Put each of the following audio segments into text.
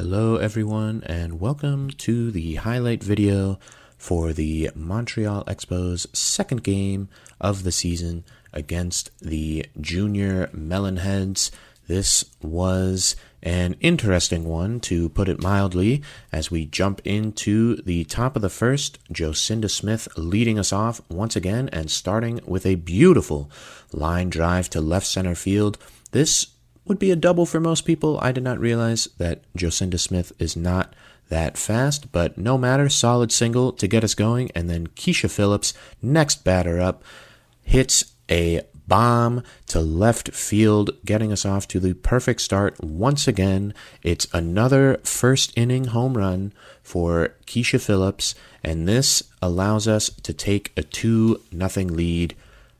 Hello everyone and welcome to the highlight video for the Montreal Expos' second game of the season against the Junior Melonheads. This was an interesting one, to put it mildly, as we jump into the top of the first. Jocinda Smith leading us off once again and starting with a beautiful line drive to left center field. This would be a double for most people. I did not realize that Jocinda Smith is not that fast, but no matter, solid single to get us going. And then Keisha Phillips, next batter up, hits a bomb to left field, getting us off to the perfect start once again. It's another first inning home run for Keisha Phillips, and this allows us to take a 2-0 lead.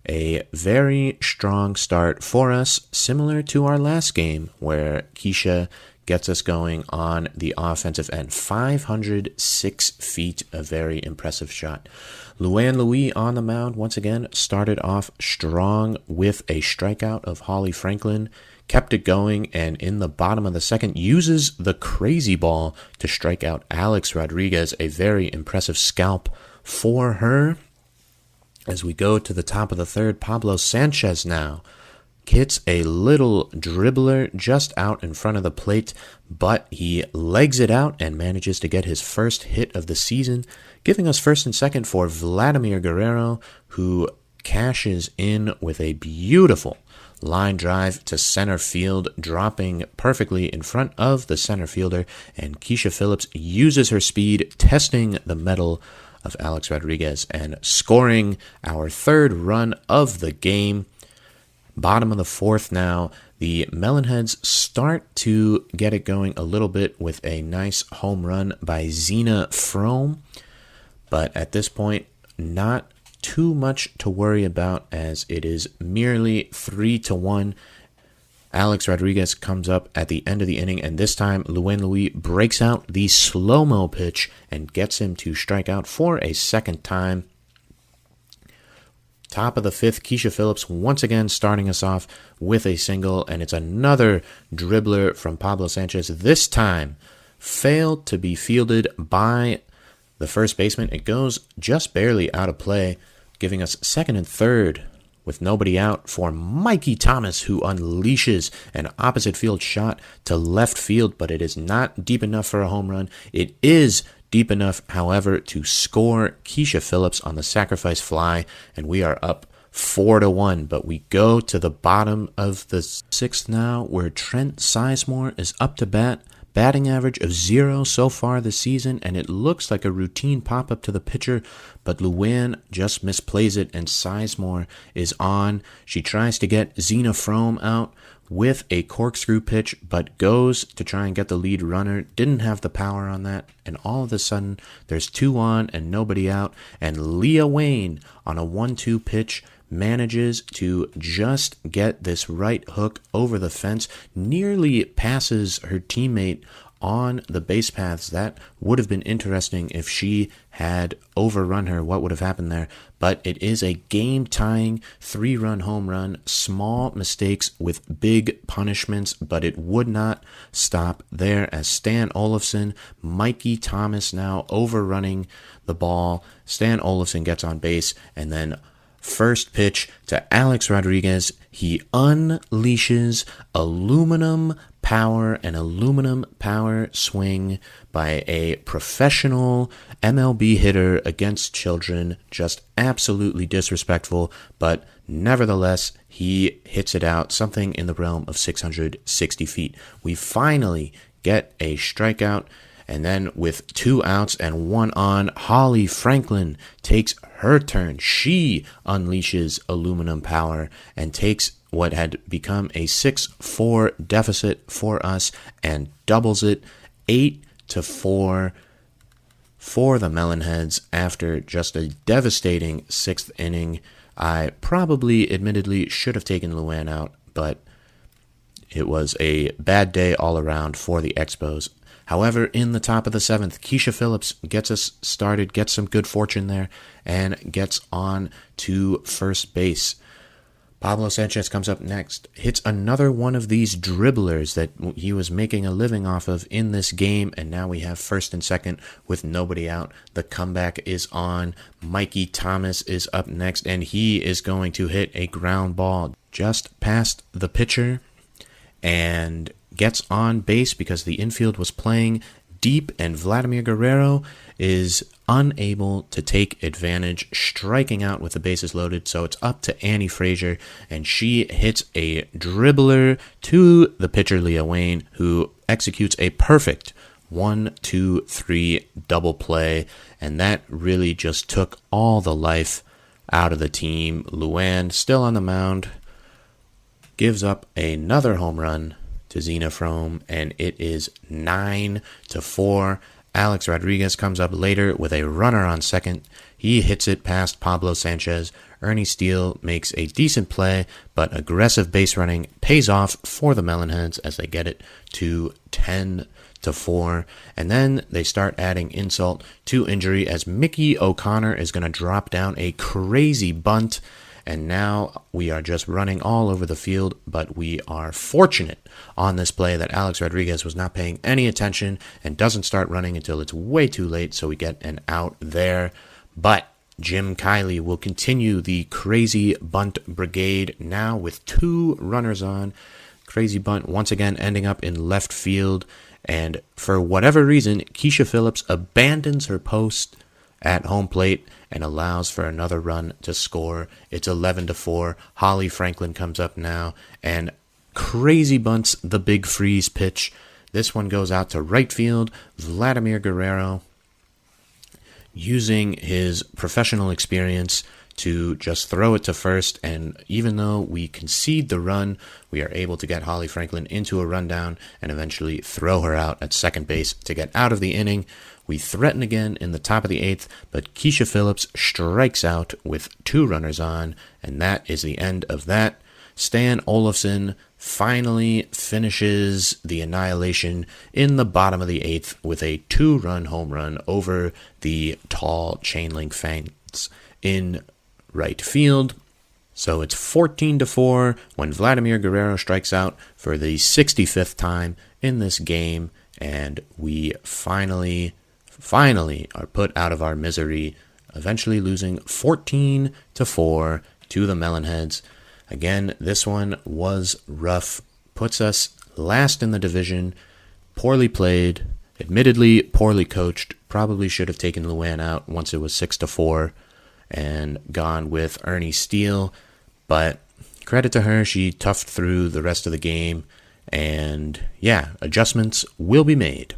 A very strong start for us, similar to our last game where Keisha gets us going on the offensive end. 506 feet, a very impressive shot. Luann Louis on the mound once again started off strong with a strikeout of Holly Franklin, kept it going, and in the bottom of the second uses the crazy ball to strike out Alex Rodriguez. A very impressive scalp for her. As we go to the top of the third, Pablo Sanchez now hits a little dribbler just out in front of the plate, but he legs it out and manages to get his first hit of the season, giving us first and second for Vladimir Guerrero, who cashes in with a beautiful line drive to center field, dropping perfectly in front of the center fielder, and Keisha Phillips uses her speed, testing the metal of Alex Rodriguez and scoring our third run of the game. Bottom of the fourth now, the Melonheads start to get it going a little bit with a nice home run by Zena Frome, but at this point, not too much to worry about as it is merely 3-1. Alex Rodriguez comes up at the end of the inning, and this time Luann Louis breaks out the slow-mo pitch and gets him to strike out for a second time. Top of the fifth, Keisha Phillips once again starting us off with a single, and it's another dribbler from Pablo Sanchez. This time failed to be fielded by the first baseman. It goes just barely out of play, giving us second and third with nobody out for Mikey Thomas, who unleashes an opposite field shot to left field, but it is not deep enough for a home run. It is deep enough, however, to score Keisha Phillips on the sacrifice fly, and we are up 4-1. But we go to the bottom of the sixth now, where Trent Sizemore is up to bat. Batting average of 0 so far this season, and it looks like a routine pop-up to the pitcher, but Luann just misplays it, and Sizemore is on. She tries to get Zena Frome out with a corkscrew pitch, but goes to try and get the lead runner. Didn't have the power on that, and all of a sudden, there's 2 on and nobody out, and Leah Wayne on a 1-2 pitch manages to just get this right hook over the fence, nearly passes her teammate on the base paths. That would have been interesting if she had overrun her. What would have happened there? But it is a game-tying 3-run home run. Small mistakes with big punishments, but it would not stop there as Stan Olafson, Mikey Thomas now overrunning the ball. Stan Olafson gets on base, and then first pitch to Alex Rodriguez. He unleashes aluminum power, an aluminum power swing by a professional MLB hitter against children. Just absolutely disrespectful, but nevertheless, he hits it out, something in the realm of 660 feet. We finally get a strikeout. And then with 2 outs and 1 on, Holly Franklin takes her turn. She unleashes aluminum power and takes what had become a 6-4 deficit for us and doubles it 8-4 for the Melonheads after just a devastating 6th inning. I probably, admittedly, should have taken Luann out, but it was a bad day all around for the Expos. However, in the top of the 7th, Keisha Phillips gets us started, gets some good fortune there, and gets on to first base. Pablo Sanchez comes up next, hits another one of these dribblers that he was making a living off of in this game, and now we have first and second with nobody out. The comeback is on. Mikey Thomas is up next, and he is going to hit a ground ball just past the pitcher and gets on base because the infield was playing deep, and Vladimir Guerrero is unable to take advantage, striking out with the bases loaded. So it's up to Annie Frazier, and she hits a dribbler to the pitcher Leah Wayne, who executes a perfect 1-2-3 double play, and that really just took all the life out of the team. Luann, still on the mound, gives up another home run to Zena Frome, and it is 9-4. Alex Rodriguez comes up later with a runner on second. He hits it past Pablo Sanchez. Ernie Steele makes a decent play, but aggressive base running pays off for the Melonheads as they get it to 10-4. And then they start adding insult to injury as Mickey O'Connor is going to drop down a crazy bunt. And now we are just running all over the field, but we are fortunate on this play that Alex Rodriguez was not paying any attention and doesn't start running until it's way too late, so we get an out there. But Jim Kiley will continue the crazy bunt brigade now with 2 runners on. Crazy bunt once again ending up in left field, and for whatever reason, Keisha Phillips abandons her post at home plate and allows for another run to score. It's 11-4. Holly Franklin comes up now and crazy bunts the big freeze pitch. This one goes out to right field. Vladimir Guerrero, using his professional experience to just throw it to first, and even though we concede the run, we are able to get Holly Franklin into a rundown and eventually throw her out at second base to get out of the inning. We threaten again in the top of the 8th, but Keisha Phillips strikes out with 2 runners on, and that is the end of that. Stan Olafson finally finishes the annihilation in the bottom of the 8th with a 2-run home run over the tall chain link fence in right field. So it's 14-4 when Vladimir Guerrero strikes out for the 65th time in this game, and we finally are put out of our misery, eventually losing 14-4 to the Melonheads. Again, this one was rough, puts us last in the division, poorly played, admittedly poorly coached, probably should have taken Luann out once it was 6-4 and gone with Ernie Steele, but credit to her, she toughed through the rest of the game, and yeah, adjustments will be made.